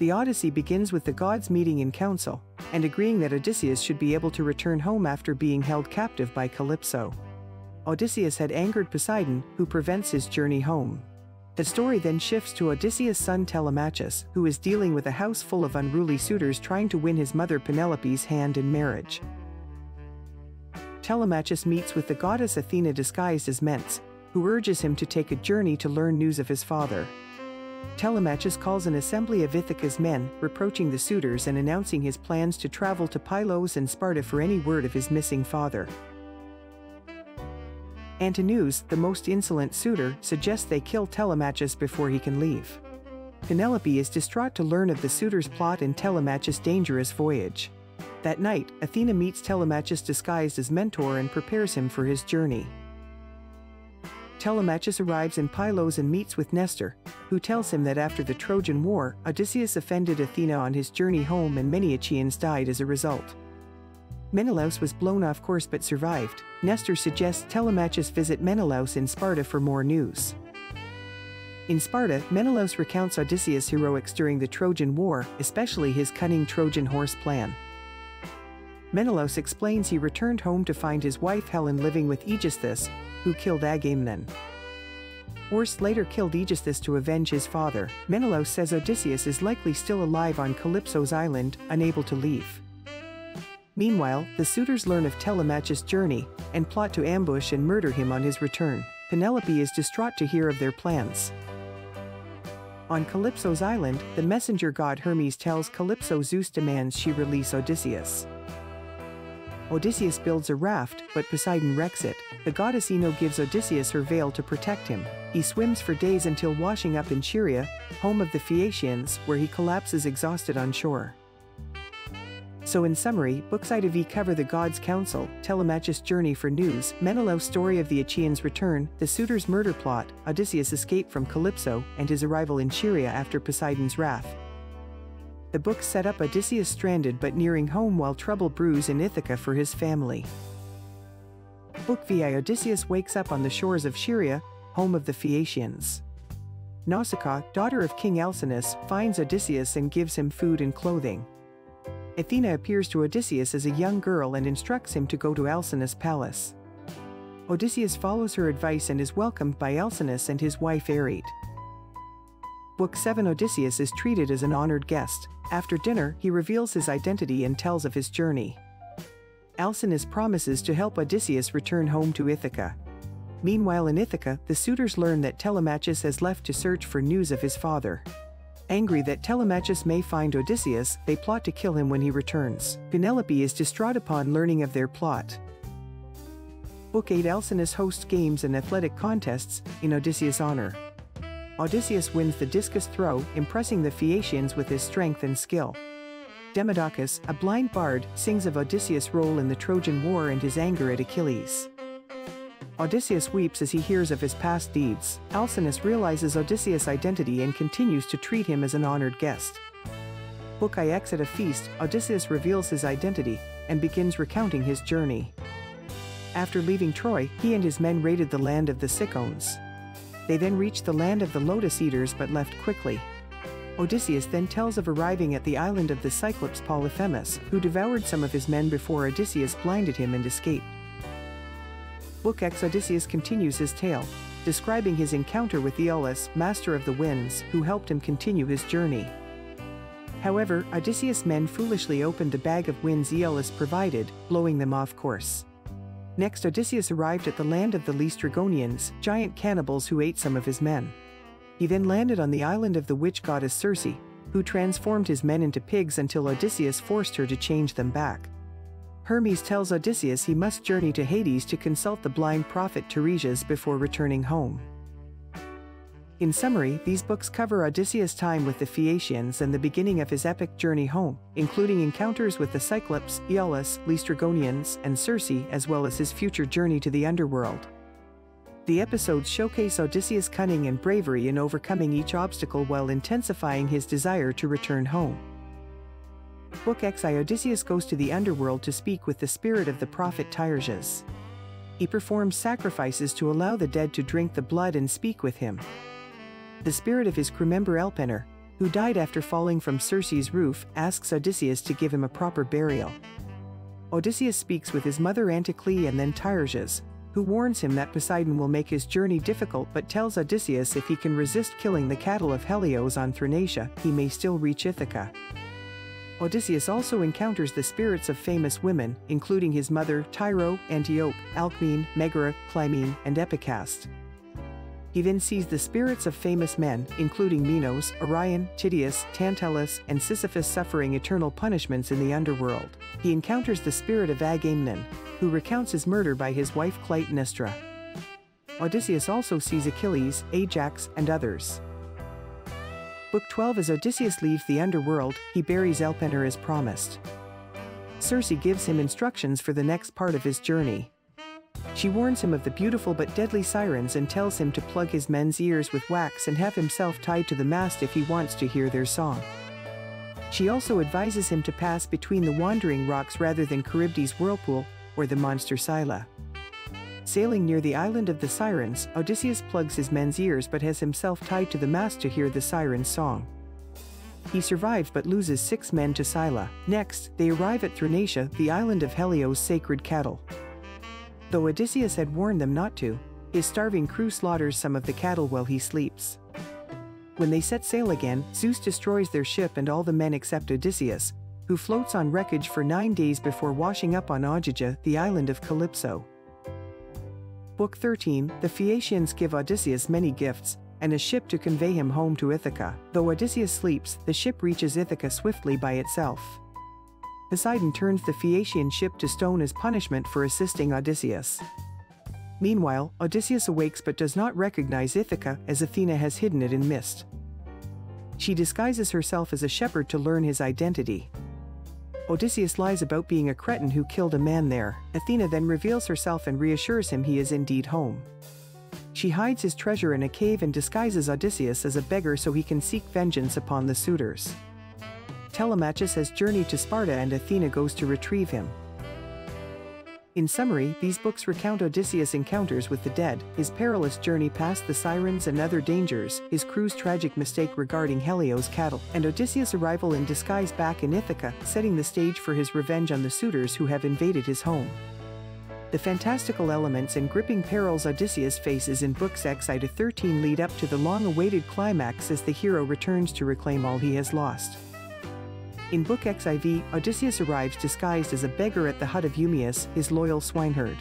The Odyssey begins with the gods meeting in council, and agreeing that Odysseus should be able to return home after being held captive by Calypso. Odysseus had angered Poseidon, who prevents his journey home. The story then shifts to Odysseus' son Telemachus, who is dealing with a house full of unruly suitors trying to win his mother Penelope's hand in marriage. Telemachus meets with the goddess Athena disguised as Mentes, who urges him to take a journey to learn news of his father. Telemachus calls an assembly of Ithaca's men, reproaching the suitors and announcing his plans to travel to Pylos and Sparta for any word of his missing father. Antinous, the most insolent suitor, suggests they kill Telemachus before he can leave. Penelope is distraught to learn of the suitors' plot and Telemachus' dangerous voyage. That night, Athena meets Telemachus disguised as Mentor and prepares him for his journey. Telemachus arrives in Pylos and meets with Nestor, who tells him that after the Trojan War, Odysseus offended Athena on his journey home and many Achaeans died as a result. Menelaus was blown off course but survived. Nestor suggests Telemachus visit Menelaus in Sparta for more news. In Sparta, Menelaus recounts Odysseus' heroics during the Trojan War, especially his cunning Trojan horse plan. Menelaus explains he returned home to find his wife Helen living with Aegisthus, who killed Agamemnon. Orse later killed Aegisthus to avenge his father. Menelaus says Odysseus is likely still alive on Calypso's island, unable to leave. Meanwhile, the suitors learn of Telemachus' journey, and plot to ambush and murder him on his return. Penelope is distraught to hear of their plans. On Calypso's island, the messenger god Hermes tells Calypso Zeus demands she release Odysseus. Odysseus builds a raft, but Poseidon wrecks it. The goddess Ino gives Odysseus her veil to protect him. He swims for days until washing up in Scheria, home of the Phaeacians, where he collapses exhausted on shore. So in summary, books I to V cover the gods' council, Telemachus' journey for news, Menelaus' story of the Achaeans' return, the suitors' murder plot, Odysseus' escape from Calypso, and his arrival in Scheria after Poseidon's wrath. The books set up Odysseus stranded but nearing home while trouble brews in Ithaca for his family. Book VI Odysseus wakes up on the shores of Scheria, home of the Phaeacians. Nausicaa, daughter of King Alcinous, finds Odysseus and gives him food and clothing. Athena appears to Odysseus as a young girl and instructs him to go to Alcinous' palace. Odysseus follows her advice and is welcomed by Alcinous and his wife Arete. Book 7 Odysseus is treated as an honored guest. After dinner, he reveals his identity and tells of his journey. Alcinous promises to help Odysseus return home to Ithaca. Meanwhile in Ithaca, the suitors learn that Telemachus has left to search for news of his father. Angry that Telemachus may find Odysseus, they plot to kill him when he returns. Penelope is distraught upon learning of their plot. Book 8 Alcinous hosts games and athletic contests, in Odysseus' honor. Odysseus wins the discus throw, impressing the Phaeacians with his strength and skill. Demodocus, a blind bard, sings of Odysseus' role in the Trojan War and his anger at Achilles. Odysseus weeps as he hears of his past deeds. Alcinous realizes Odysseus' identity and continues to treat him as an honored guest. Book IX At a feast, Odysseus reveals his identity and begins recounting his journey. After leaving Troy, he and his men raided the land of the Cicons. They then reached the land of the Lotus Eaters but left quickly. Odysseus then tells of arriving at the island of the Cyclops Polyphemus, who devoured some of his men before Odysseus blinded him and escaped. Book X Odysseus continues his tale, describing his encounter with Aeolus, master of the winds, who helped him continue his journey. However, Odysseus' men foolishly opened the bag of winds Aeolus provided, blowing them off course. Next Odysseus arrived at the land of the Laestrygonians, giant cannibals who ate some of his men. He then landed on the island of the witch goddess Circe, who transformed his men into pigs until Odysseus forced her to change them back. Hermes tells Odysseus he must journey to Hades to consult the blind prophet Tiresias before returning home. In summary, these books cover Odysseus' time with the Phaeacians and the beginning of his epic journey home, including encounters with the Cyclops, Aeolus, Laestrygonians, and Circe, as well as his future journey to the underworld. The episodes showcase Odysseus' cunning and bravery in overcoming each obstacle while intensifying his desire to return home. Book XI Odysseus goes to the underworld to speak with the spirit of the prophet Tiresias. He performs sacrifices to allow the dead to drink the blood and speak with him. The spirit of his crewmember Elpenor, who died after falling from Circe's roof, asks Odysseus to give him a proper burial. Odysseus speaks with his mother Anticlea and then Tiresias, who warns him that Poseidon will make his journey difficult but tells Odysseus if he can resist killing the cattle of Helios on Thrinacia, he may still reach Ithaca. Odysseus also encounters the spirits of famous women, including his mother Tyro, Antiope, Alcmene, Megara, Clymene, and Epicaste. He then sees the spirits of famous men, including Minos, Orion, Tydeus, Tantalus, and Sisyphus suffering eternal punishments in the underworld. He encounters the spirit of Agamemnon, who recounts his murder by his wife Clytemnestra. Odysseus also sees Achilles, Ajax, and others. Book 12. As Odysseus leaves the underworld, he buries Elpenor as promised. Circe gives him instructions for the next part of his journey. She warns him of the beautiful but deadly sirens and tells him to plug his men's ears with wax and have himself tied to the mast if he wants to hear their song. She also advises him to pass between the wandering rocks rather than Charybdis' whirlpool, or the monster Scylla. Sailing near the island of the sirens, Odysseus plugs his men's ears but has himself tied to the mast to hear the sirens' song. He survives but loses 6 men to Scylla. Next, they arrive at Thrinacia, the island of Helios' sacred cattle. Though Odysseus had warned them not to, his starving crew slaughters some of the cattle while he sleeps. When they set sail again, Zeus destroys their ship and all the men except Odysseus, who floats on wreckage for 9 days before washing up on Ogygia, the island of Calypso. Book 13. The Phaeacians give Odysseus many gifts, and a ship to convey him home to Ithaca. Though Odysseus sleeps, the ship reaches Ithaca swiftly by itself. Poseidon turns the Phaeacian ship to stone as punishment for assisting Odysseus. Meanwhile, Odysseus awakes but does not recognize Ithaca, as Athena has hidden it in mist. She disguises herself as a shepherd to learn his identity. Odysseus lies about being a cretin who killed a man there. Athena then reveals herself and reassures him he is indeed home. She hides his treasure in a cave and disguises Odysseus as a beggar so he can seek vengeance upon the suitors. Telemachus has journeyed to Sparta and Athena goes to retrieve him. In summary, these books recount Odysseus' encounters with the dead, his perilous journey past the sirens and other dangers, his crew's tragic mistake regarding Helios' cattle, and Odysseus' arrival in disguise back in Ithaca, setting the stage for his revenge on the suitors who have invaded his home. The fantastical elements and gripping perils Odysseus faces in books XI to 13 lead up to the long-awaited climax as the hero returns to reclaim all he has lost. In Book XIV, Odysseus arrives disguised as a beggar at the hut of Eumaeus, his loyal swineherd.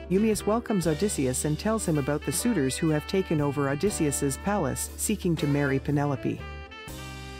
Eumaeus welcomes Odysseus and tells him about the suitors who have taken over Odysseus's palace, seeking to marry Penelope.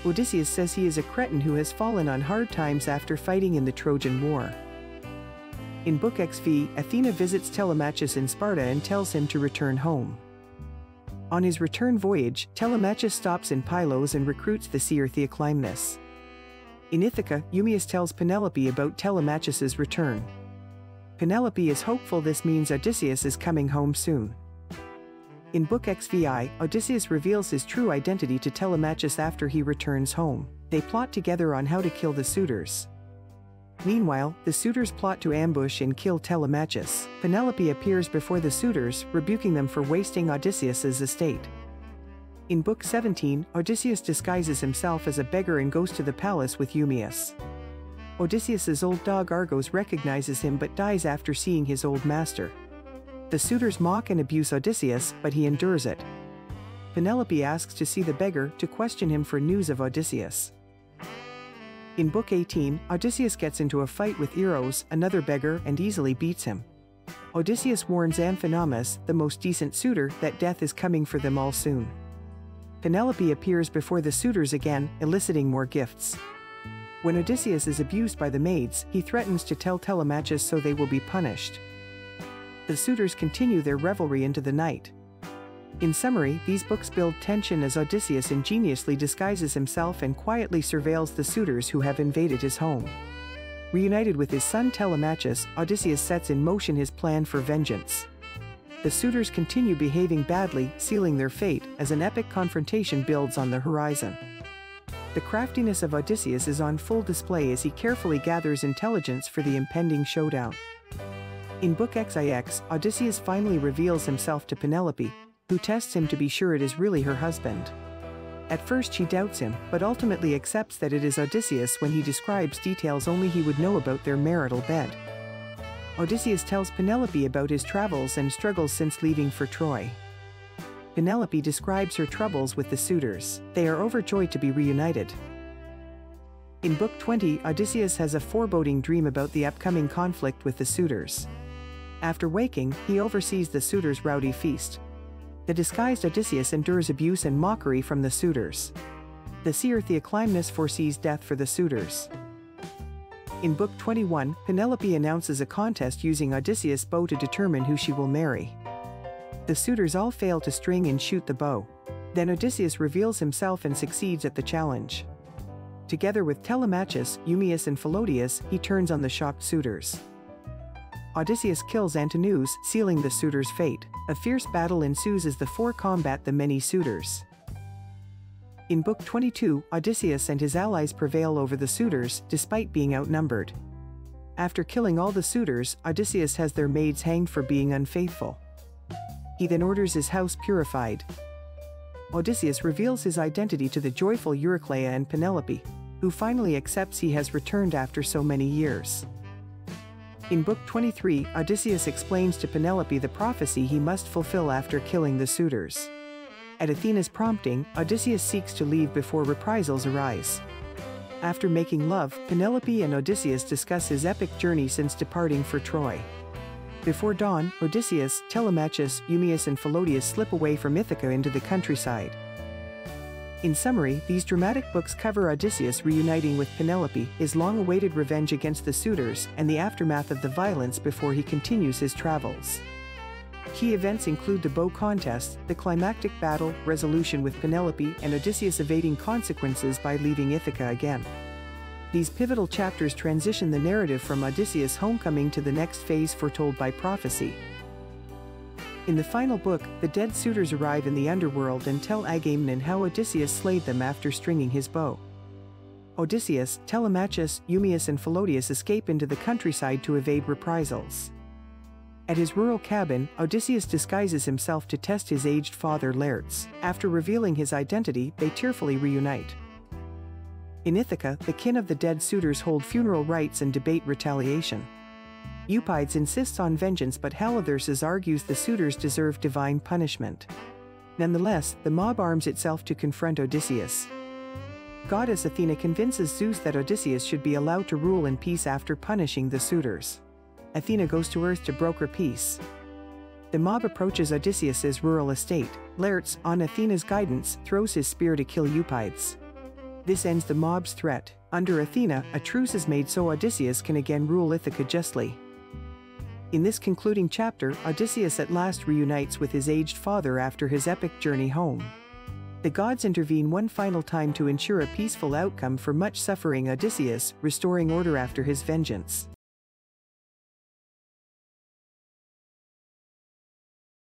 Odysseus says he is a cretin who has fallen on hard times after fighting in the Trojan War. In Book XV, Athena visits Telemachus in Sparta and tells him to return home. On his return voyage, Telemachus stops in Pylos and recruits the seer Theoclymenus. In Ithaca, Eumaeus tells Penelope about Telemachus's return. Penelope is hopeful this means Odysseus is coming home soon. In Book XVI, Odysseus reveals his true identity to Telemachus after he returns home. They plot together on how to kill the suitors. Meanwhile, the suitors plot to ambush and kill Telemachus. Penelope appears before the suitors, rebuking them for wasting Odysseus's estate. In Book 17, Odysseus disguises himself as a beggar and goes to the palace with Eumaeus. Odysseus's old dog Argos recognizes him but dies after seeing his old master. The suitors mock and abuse Odysseus, but he endures it. Penelope asks to see the beggar to question him for news of Odysseus. In Book 18, Odysseus gets into a fight with Eros, another beggar, and easily beats him. Odysseus warns Amphinomus, the most decent suitor, that death is coming for them all soon. Penelope appears before the suitors again, eliciting more gifts. When Odysseus is abused by the maids, he threatens to tell Telemachus so they will be punished. The suitors continue their revelry into the night. In summary, these books build tension as Odysseus ingeniously disguises himself and quietly surveils the suitors who have invaded his home. Reunited with his son Telemachus, Odysseus sets in motion his plan for vengeance. The suitors continue behaving badly, sealing their fate, as an epic confrontation builds on the horizon. The craftiness of Odysseus is on full display as he carefully gathers intelligence for the impending showdown. In Book XIX, Odysseus finally reveals himself to Penelope, who tests him to be sure it is really her husband. At first she doubts him, but ultimately accepts that it is Odysseus when he describes details only he would know about their marital bed. Odysseus tells Penelope about his travels and struggles since leaving for Troy. Penelope describes her troubles with the suitors. They are overjoyed to be reunited. In Book 20, Odysseus has a foreboding dream about the upcoming conflict with the suitors. After waking, he oversees the suitors' rowdy feast. The disguised Odysseus endures abuse and mockery from the suitors. The seer Theoclymenus foresees death for the suitors. In Book 21, Penelope announces a contest using Odysseus' bow to determine who she will marry. The suitors all fail to string and shoot the bow. Then Odysseus reveals himself and succeeds at the challenge. Together with Telemachus, Eumaeus and Philodius, he turns on the shocked suitors. Odysseus kills Antinous, sealing the suitors' fate. A fierce battle ensues as the four combat the many suitors. In Book 22, Odysseus and his allies prevail over the suitors, despite being outnumbered. After killing all the suitors, Odysseus has their maids hanged for being unfaithful. He then orders his house purified. Odysseus reveals his identity to the joyful Eurycleia and Penelope, who finally accepts he has returned after so many years. In Book 23, Odysseus explains to Penelope the prophecy he must fulfill after killing the suitors. At Athena's prompting, Odysseus seeks to leave before reprisals arise. After making love, Penelope and Odysseus discuss his epic journey since departing for Troy. Before dawn, Odysseus, Telemachus, Eumaeus and Philodius slip away from Ithaca into the countryside. In summary, these dramatic books cover Odysseus reuniting with Penelope, his long-awaited revenge against the suitors, and the aftermath of the violence before he continues his travels. Key events include the bow contest, the climactic battle, resolution with Penelope, and Odysseus evading consequences by leaving Ithaca again. These pivotal chapters transition the narrative from Odysseus' homecoming to the next phase foretold by prophecy. In the final book, the dead suitors arrive in the underworld and tell Agamemnon how Odysseus slayed them after stringing his bow. Odysseus, Telemachus, Eumaeus and Philodius escape into the countryside to evade reprisals. At his rural cabin, Odysseus disguises himself to test his aged father Laertes. After revealing his identity, they tearfully reunite. In Ithaca, the kin of the dead suitors hold funeral rites and debate retaliation. Eupides insists on vengeance, but Halitherses argues the suitors deserve divine punishment. Nonetheless, the mob arms itself to confront Odysseus. Goddess Athena convinces Zeus that Odysseus should be allowed to rule in peace after punishing the suitors. Athena goes to Earth to broker peace. The mob approaches Odysseus's rural estate. Laertes, on Athena's guidance, throws his spear to kill Eupides. This ends the mob's threat. Under Athena, a truce is made so Odysseus can again rule Ithaca justly. In this concluding chapter, Odysseus at last reunites with his aged father after his epic journey home. The gods intervene one final time to ensure a peaceful outcome for much suffering Odysseus, restoring order after his vengeance.